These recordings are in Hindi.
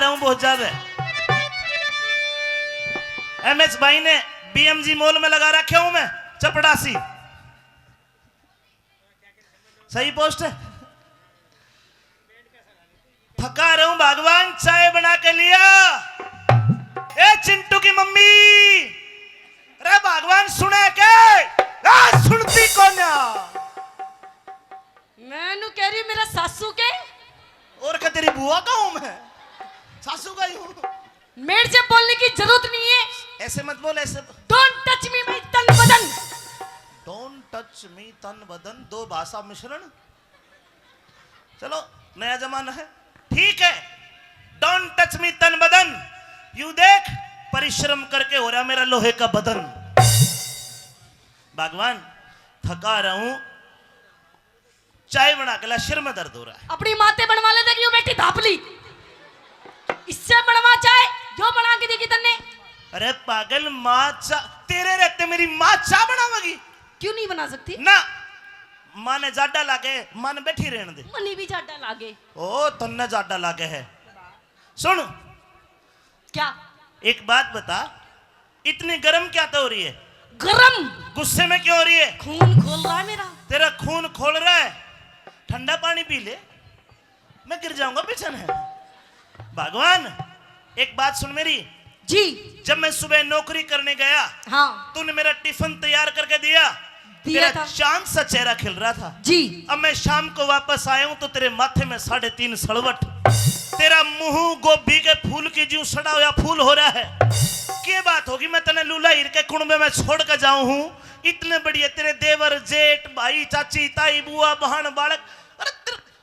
रहा हूं बहुत ज्यादा। एमएस भाई ने बीएमजी मॉल में लगा रखे हूं मैं चपड़ासी। सही पोस्ट है। थका रहा हूं भगवान, चाय बना के लिया। ए चिंटू की मम्मी, अरे भगवान सुने के सुनती कौन? मैं कह रही मेरा सासू के और क्या तेरी बुआ का हूं मैं, सासू का ही हूं। मेरे से बोलने की जरूरत नहीं है। ऐसे मत बोल, ऐसे। डोंट टच मी माय तन बदन। डोंट टच मी तन बदन, दो भाषा मिश्रण। चलो नया जमाना है, ठीक है। डोंट टच मी तन बदन। यू देख परिश्रम करके हो रहा मेरा लोहे का बदन। भगवान थका रहा हूं, चाय बना के ला, सिर में दर्द हो रहा है। अपनी माते बनवा ले, देखियो बेटी धापली। इससे बनवा चाय जो बना के देगी तन्ने। अरे पागल, माँ चा तेरे रहते मेरी माँ चा बनावेगी? क्यों नहीं बना सकती? ना, माँ ने जाडा लागे, माँ ने बैठी रहने दे। मनी भी जाडा लागे। ओ तन्ने जाडा लागे है। सुन, क्या एक बात बता, इतनी गर्म क्या तो हो रही है? गरम। गुस्से में क्यों हो रही है? खून खोल रहा है मेरा। तेरा खून खोल रहा है? ठंडा पानी पी ले, मैं गिर जाऊंगा पीछे है। भगवान एक बात सुन मेरी जी। जब मैं सुबह नौकरी करने गया, हाँ तूने मेरा टिफिन तैयार करके दिया तेरा था। चांद सा चेहरा खिल रहा था जी। अब मैं शाम को वापस आया हूं तो तेरे माथे में 3.5 सड़वट, तेरा मुंह गोभी के फूल की ज्यों सड़ा हुआ फूल हो रहा है। क्या बात होगी? मैं तने लूला हिर के कुंबे में छोड़ कर जाऊं हूं? इतने बढ़िया तेरे देवर जेठ भाई चाची ताई बुआ बहन बालक,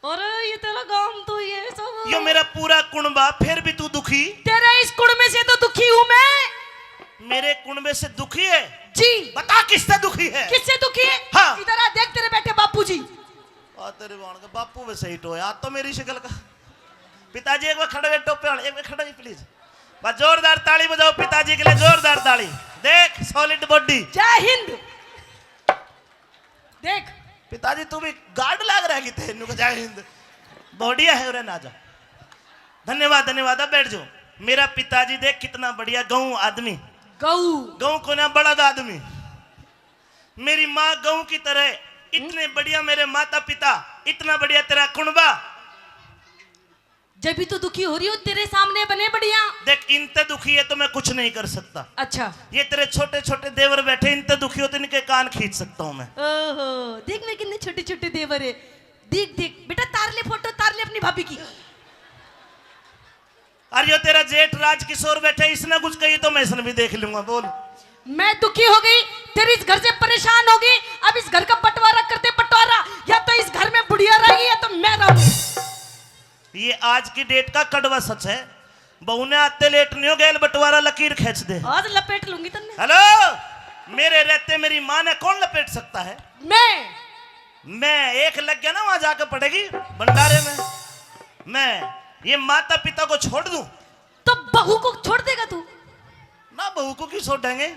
अरे ये तेरा काम तो ये सब, ये मेरा पूरा कुंबा, फिर भी तू दुखी? तेरे इस कुंबे से तो दुखी हूं मैं। मेरे कुंबे से दुखी है? जी। बता किससे दुखी है? किससे दुखी है? हाँ। इधर आ, देख तेरे बेटे बापूजी। तेरे बाण का बापू वैसे ही टोया, आज तो मेरी शक्ल का। पिताजी एक बार खड़े हुए टोपे वाले, एक बार खड़े प्लीज। बस जोरदार ताली बजाओ पिताजी के लिए, जोरदार ताली। देख सॉलिड बॉडी। जय हिंद। देख पिताजी तू भी गार्ड लाग रहा है कि तेनू का जय हिंद बढ़िया है। उरे ना जा, धन्यवाद धन्यवाद। अब बैठ जाओ। मेरा पिताजी देख कितना बढ़िया गऊ आदमी, गऊ गऊ को ना बड़ा आदमी। मेरी माँ गऊ की तरह, इतने बढ़िया मेरे माता पिता, इतना बढ़िया तेरा कुंबा। जब भी तो दुखी हो रही हो, तेरे सामने बने बढ़िया। देख इनते दुखी है तो मैं कुछ नहीं कर सकता। अच्छा। ये तेरे छोटे छोटे देवर बैठे, इनते दुखी हो तो इनके कान खींच सकता हूँ मैं। ओहो, देख मैं कितने छोटे छोटे देवर है। देख देख बेटा, तार ले फोटो, तार ले अपनी भाभी की। और ये तेरा जेठ राज किशोर बैठे, इसने कुछ कही तो मैं इसने भी देख लूंगा। बोल। मैं दुखी हो गई, तेरी इस घर से परेशान हो गई। अब इस घर का बंटवारा करते बंटवारा, या तो इस घर में बुढ़िया रहेगी या तो मैं रहूंगी। ये आज की डेट का कड़वा सच है। बहू ने आते लेट नहीं हो गए, बंटवारा लकीर खींच दे। आज लपेट लूंगी तुमने। हेलो, मेरे रहते मेरी माँ ने कौन लपेट सकता है? मैं एक लग गया ना वहां जाकर पड़ेगी भंडारे में। मैं ये माता पिता को छोड़ दूं तो बहू को छोड़ देगा तू? ना, बहू को क्यों छोड़ेंगे,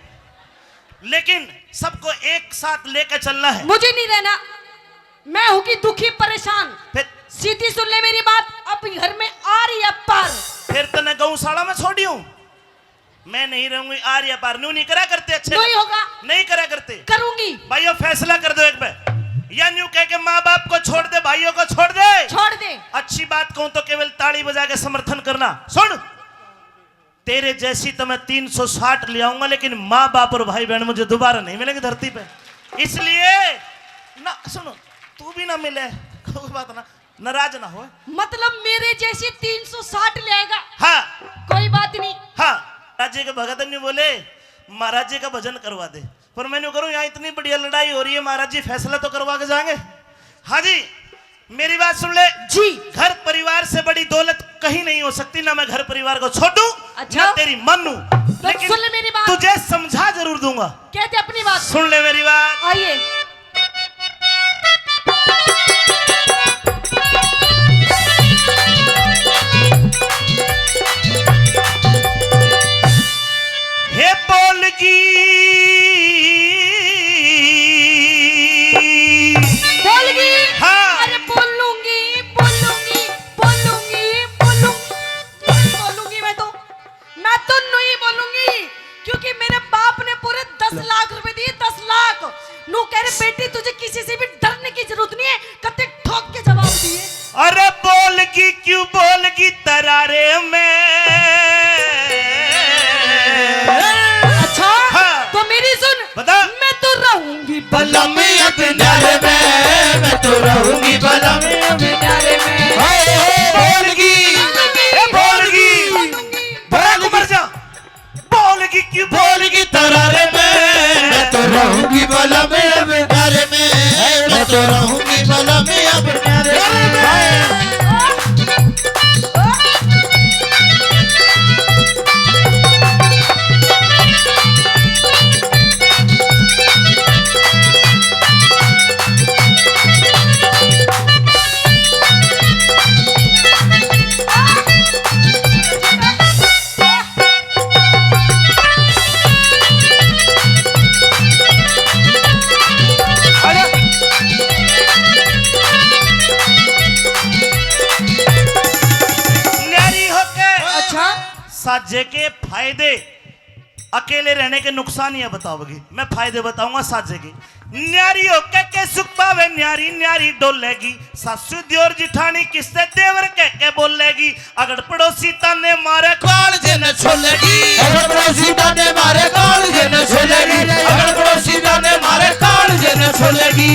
लेकिन सबको एक साथ लेकर चलना है। मुझे नहीं रहना, मैं हूं कि दुखी परेशान। फिर सीधी सुन ले मेरी बात, अब घर में आ रही है पार। फिर तो मैं गौशाला में छोड़ी हूं, मैं नहीं रहूंगी। आ रही है पार न्यू नहीं करा करते, अच्छे नहीं होगा, नहीं करा करते। करूंगी भाइयों फैसला कर दो एक बार, या न्यू कह के माँ बाप को छोड़ दे, भाइयों को छोड़ दे। छोड़ दे। अच्छी बात कहूं तो केवल ताली बजा के समर्थन करना। सुन, तेरे जैसी तो मैं 360 ले आऊंगा, लेकिन माँ बाप और भाई बहन मुझे दोबारा नहीं मिलेंगे धरती पे। इसलिए ना, सुनो, तू भी ना मिले, कोई बात ना, नाराज ना हो। मतलब मेरे जैसे 360 ले आएगा? हाँ कोई बात नहीं। हाँ, महाराज जी के भगत ने बोले महाराज जी का भजन करवा दे, पर मैंने करूं यहाँ इतनी बढ़िया लड़ाई हो रही है, महाराज जी फैसला तो करवा के जाएंगे। हाँ जी, मेरी बात सुन ले जी। घर परिवार से बड़ी दौलत कहीं नहीं हो सकती। ना मैं घर परिवार को छोड़ूं, अच्छा? ना तेरी मानूं, लेकिन सुन ले मेरी बात, तुझे समझा जरूर दूंगा। कहते अपनी बात सुन ले मेरी बात। आइए। हे बोलगी बोलगी? हाँ। अरे बोलूंगी बोलूंगी बोलूंगी बोलूंगी करारे में। अच्छा हाँ। तो मेरी सुन, बता। मैं तो रहूंगी बलम अब न्यारे में, मैं तो रहूंगी बलम अब न्यारे में। बोलगी बोलगी बोल मर जा, बोलगी क्यों बोलगी तरारे में, मैं तो रहूंगी बलम अब न्यारे में, मैं तो रहूंगी बलम अब न्यारे में। न्यारी होके अच्छा साजे के फायदे, अकेले रहने के नुकसान ये बताओगी, मैं फायदे बताऊंगा साजे के। न्यारी होके के सुख पावे न्यारी, न्यारी डोलेगी सासू दियोर जिठानी किससे देवर कह के बोलेगी। अगर पड़ोसी ताने मारे काल जन छोलेगी, अगर पड़ोसी ताने मारे काल जन छोलेगी, अगर पड़ोसी ताने मारे काल जन छोलेगी।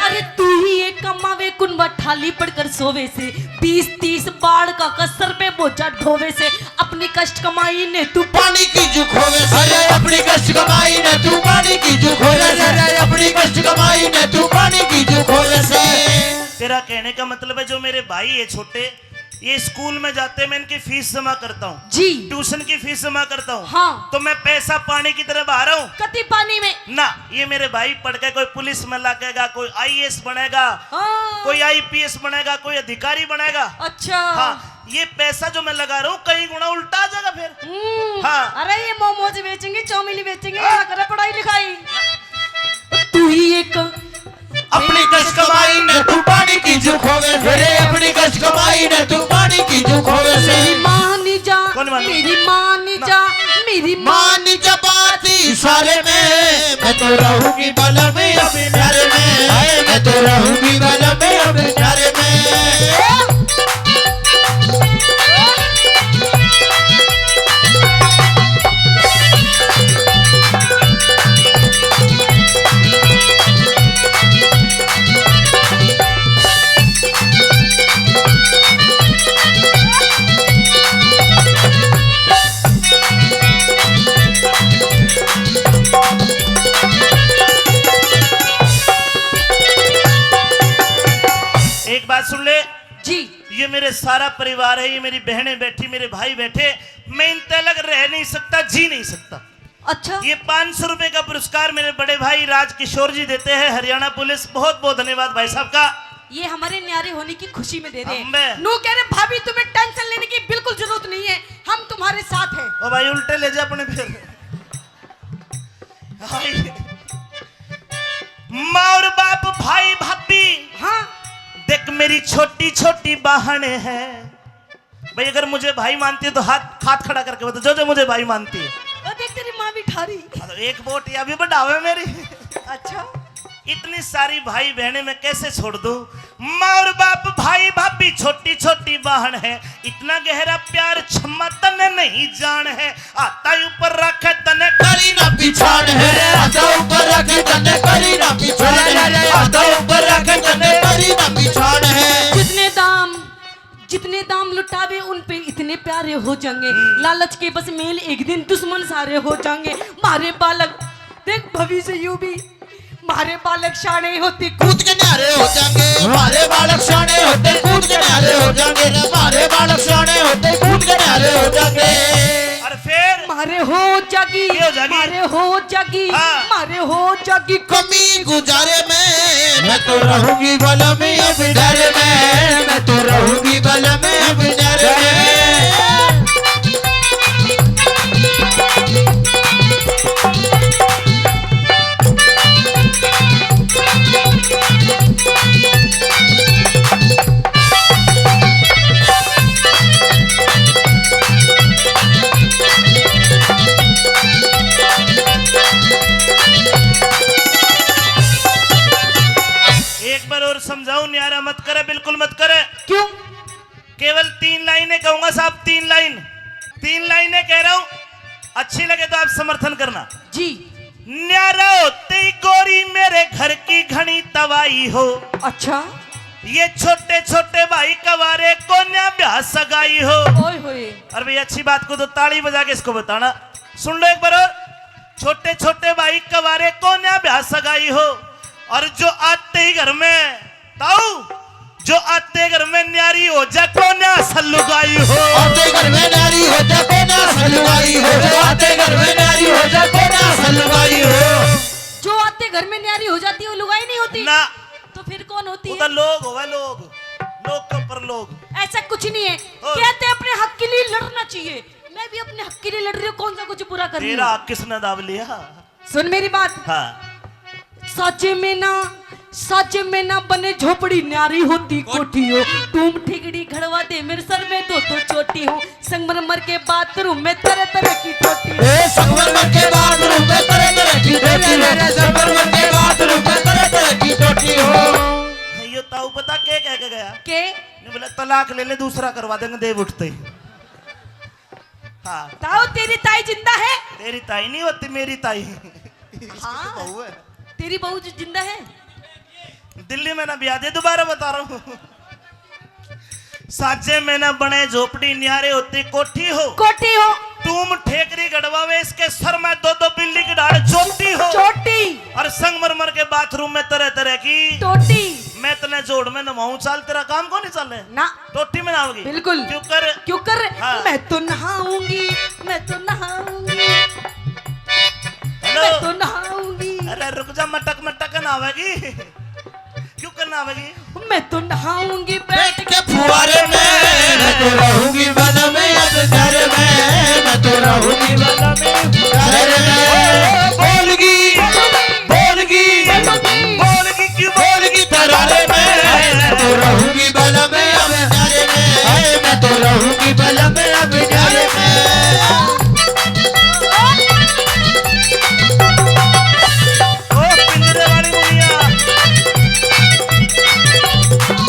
अरे तू ही एक कमावे कुनबा ठाली पड़कर सोवे से, 20-30 बाढ़ का कसर पे बोझा ढोवे से, अपनी कष्ट कमाई ने तू पानी की जुख होवे से, अरे अपनी कष्ट कमाई ने तू पानी की जुख होवे से, अरे अपनी कष्ट कमाई ने तू पानी की जुख होवे से। तेरा कहने का मतलब है जो मेरे भाई है छोटे, ये स्कूल में जाते मैं इनकी फीस जमा करता हूँ, जी ट्यूशन की फीस जमा करता हूँ। हाँ। तो मैं पैसा पानी की तरह बहा रहा हूँ कति पानी में ना। ये मेरे भाई पढ़ के कोई पुलिस में लगेगा, कोई आईएएस बनेगा, हाँ। कोई आईपीएस बनेगा, कोई अधिकारी बनेगा। अच्छा हाँ, ये पैसा जो मैं लगा रहा हूँ कई गुना उल्टा आ जाएगा फिर। हाँ। अरे ये मोमोज बेचेंगे, चाउमीन बेचेंगे, क्या करे पढ़ाई लिखाई। तू ही एक अपनी कष्ट कमाई ने तू पानी की जुख होवे से, अरे अपनी कष्ट कमाई ने तू पानी की जुख होवे से। मेरी मानी जा, कौन मानी? मेरी मानी जा, मेरी मानी जबाती इशारे में, मैं तो रहूंगी बलम अब न्यारे में, मैं तो रहूंगी बलम अब न्यारे में। एक बात सुन ले, जी ये मेरे सारा परिवार है, ये मेरी बहनें बैठी, मेरे भाई बैठे, मैं इनसे अलग रह नहीं सकता, जी नहीं सकता। अच्छा ये 500 रुपए का पुरस्कार मेरे बड़े भाई राज किशोर जी देते हैं, हरियाणा पुलिस। बहुत बहुत धन्यवाद भाई साहब का। ये हमारे न्यारे होने की खुशी में दे रहे अम्बे। हैं। नू कह रहे भाभी तुम्हें टेंशन लेने की बिल्कुल जरूरत नहीं है, हम तुम्हारे साथ हैं। ओ भाई उल्टे ले जा अपने फिर। हाय। माँ और बाप, भाई भाभी, हाँ देख मेरी छोटी छोटी बहन है। भाई अगर मुझे भाई मानती है तो हाथ हाथ खड़ा करके बता, जो जो मुझे भाई मानती है। वो देख तेरी माँ भी ठारी। तो एक वोट या भी बढ़ावे मेरी। अच्छा इतनी सारी भाई बहनें मैं कैसे छोड़ दूं। माँ और बाप, भाई भाभी, छोटी छोटी बहन है, इतना गहरा प्यार क्षमा तने नहीं जान है। आता ऊपर रखे तने करी ना पिछाड़ है, आता ऊपर रखे तने करी ना पिछाड़ है, आता ऊपर रखे तने करी ना पिछाड़ है। जितने दाम लुटावे उन पे इतने प्यारे हो जाएंगे, लालच के बस मेल एक दिन दुश्मन सारे हो जाएंगे। मारे बालक देख भविष्य यूं भी, मारे बालक शाने होते कूद के न्यारे हो जाएंगे, हमारे बालक शाने होते कूद के न्यारे हो जाएंगे, हमारे बालक शाने होते कूद के न्यारे हो जाएंगे। और फिर मारे हो जागी, ये हो जागी। मारे हो जागी, हाँ। मारे हो जागी। कमी गुजारे में मैं तो रहूंगी बलम अब न्यारे में, मैं तो रहूंगी बलम अब न्यारे में। एक बार और समझाऊं, न्यारा मत करे, बिल्कुल मत करे। लाइनें कहूंगा साहब, 3 लाइनें कह रहा हूं, अच्छी लगे तो आप समर्थन करना। जी। न्यारा होते ही गोरी मेरे घर की घनी तबाही हो, अच्छा। ये छोटे छोटे भाई कवारे को न्या ब्याह सगाई हो। ओए होए। अरे भाई अच्छी बात को तो ताली बजा के इसको बताना। सुन लो एक बार और। छोटे छोटे भाई कवारे को न्या ब्याह सगाई हो, और जो आते ही घर में ताऊ, जो आते घर में न्यारी हो जा को न्या सलुगाई हो। आते घर में नारी हो जा को ना सलवाई हो, आते घर में नारी हो जा को ना सलवाई हो। जो आते घर में न्यारी हो जाती है वो लुगाई नहीं होती ना, तो फिर कौन होती उधर है? लोग हो, लोग के ऊपर लोग। ऐसा कुछ नहीं है, और? कहते हैं अपने हक के लिए लड़ना चाहिए। मैं भी अपने हक के लिए लड़ रही हूँ, कौन सा कुछ बुरा कर रही तेरा हूँ? हक किसने दाब लिया? सुन मेरी बात। हाँ। साचे में ना बने झोपड़ी, न्यारी होती कोठी हो। तुम ठिगड़ी घड़वा दे मेरे सर में दो चोटी हो। संगमरमर के बाथरूम में तरह तरह की टोटी हो। ए संगमरमर के बाथरूम में तरह तरह की टोटी हो, संगमरमर के बाथरूम में तरह तरह की टोटी हो। ये ताऊ पता के कह के गया के ने बोला तलाक ले ले, दूसरा करवा देंगे देव उठते ही। हाँ, ताऊ तेरी ताई जिंदा है? तेरी ताई नहीं होती, मेरी ताई। हाँ, बहू है। तेरी बहू जो जिंदा है? दिल्ली में ना ब्याह दे, दोबारा बता रहा हूँ। साजे में ना बने झोपड़ी, न्यारे होती कोठी हो। कोठी हो। तुम ठेकरी गढ़वावे, इसके सर में दो बिल्ली की डाल चोटी हो। चोटी। और संगमरमर के बाथरूम में तरह तरह की टोटी। मैं तने जोड़ में नमाऊं, चाल तेरा काम को नहीं चल ना, टोटी में नहाओगी? बिल्कुल। क्यों कर? हाँ। मैं तो नहाऊंगी, मैं तो नहाऊंगी, हेलो, मैं तो नहाऊंगी। अरे रुक जा, मटक मटक नहावेगी? क्यों करना आवेगी? मैं तो नहाऊंगी बैठ के फुवारे में, मैं तो रहूंगी वन में अब घर में, मैं तो रहूंगी वन में घर में। बोलगी बोलगी बोलगी क्यों बोलगी तरारे में, मैं तो रहूंगी वन में अब घर में, मैं तो रहूंगी वन में अब घर में। ओ पिंजरे वाली मुनिया,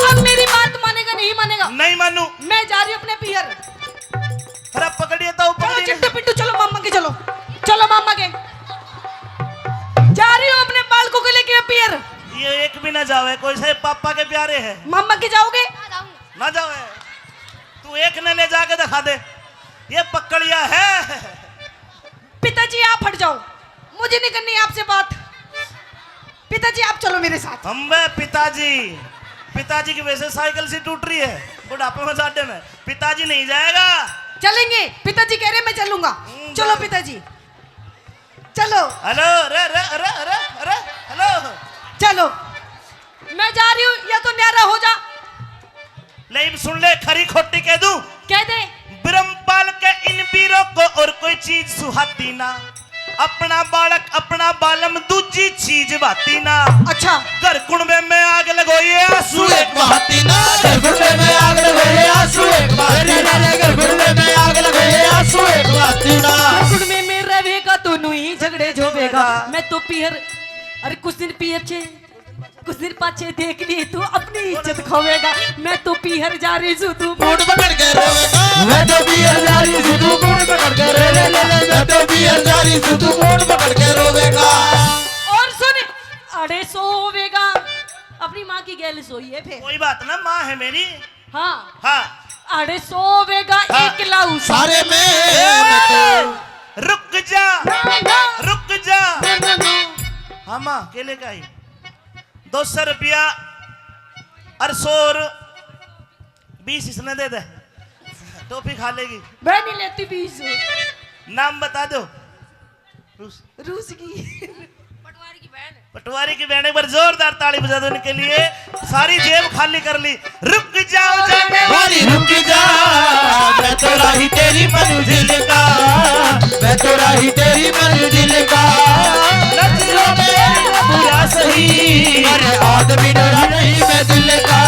अब मेरी बात मानेगा नहीं मानेगा? नहीं मानू। मैं जा रही हूँ अपने पियर। अरे पकड़िए तो चलो पकड़िए। चिट्टू पिट्टू, चलो मामा के, चलो चलो मामा के। जा रही हूँ अपने बालकों को लेके पियर। ये एक भी ना जावे, कोई से पापा के प्यारे हैं। मामा के जाओगे? ना जावे, तू एक ने ले जाके दिखा दे, ये पकड़िया है। पिताजी आप हट जाओ, मुझे नहीं करनी आपसे बात। पिताजी आप चलो मेरे साथ। हम पिताजी की वजह से साइकिल से टूट रही है बुढ़ापे में, जाडे में। पिताजी नहीं जाएगा। चलेंगे, पिताजी कह रहे मैं चलूंगा। चलो पिताजी चलो। हेलो, अरे अरे अरे अरे अरे हेलो, चलो मैं जा रही हूँ, या तो न्यारा हो जा। ले सुन ले, खरी खोटी कह दूं? कह दे। ब्रह्मपाल के इन वीरों को और कोई चीज सुहाती ना, अपना बालक अपना बालम दूजी चीज बाती ना। अच्छा। घर कुंबे में आग लगोई आंसू एक बहाती ना, घर कुंबे में आग लगोई आंसू एक बहाती ना, घर कुंबे में आग लगोई आंसू एक बहाती ना। कुंबे में रहेगा तो नहीं झगड़े झोबेगा। मैं तो पियर, अरे कुछ दिन पियर छे, कुछ दिन पाछे देख लिए तो अपनी इज्जत खोवेगा। मैं तो पियर जा रही हूँ, तू मूड पकड़ के रोवेगा। मैं तो पियर जा रही हूँ, तू मूड पकड़ के रोवेगा। मैं तो पियर जा रही हूँ, तू मूड पकड़ के रोवेगा। और सुन, अरे सोवेगा, अपनी माँ की गैल सोई है फिर। कोई बात ना, माँ है मेरी। हाँ हाँ, अरे सोवेगा हाँ। एक लाऊ सारे में मैं तो रुक जा, रुक जा। ना। हाँ माँ, केले का ही 200 रुपया और 120 इसने दे दे, टोपी खा लेगी। मैं नहीं लेती 20। नाम बता दो। रूस की पटवारी की बहन, एक बार जोरदार ताली बजा दो उनके लिए। सारी जेब खाली कर ली। रुक जाओ जाने वाली रुक जा, मैं तो राही तेरी मंजिल का, मैं तो राही तेरी मंजिल का। नजरों में बुरा सही, अरे आदमी डरा नहीं मैं दिल का।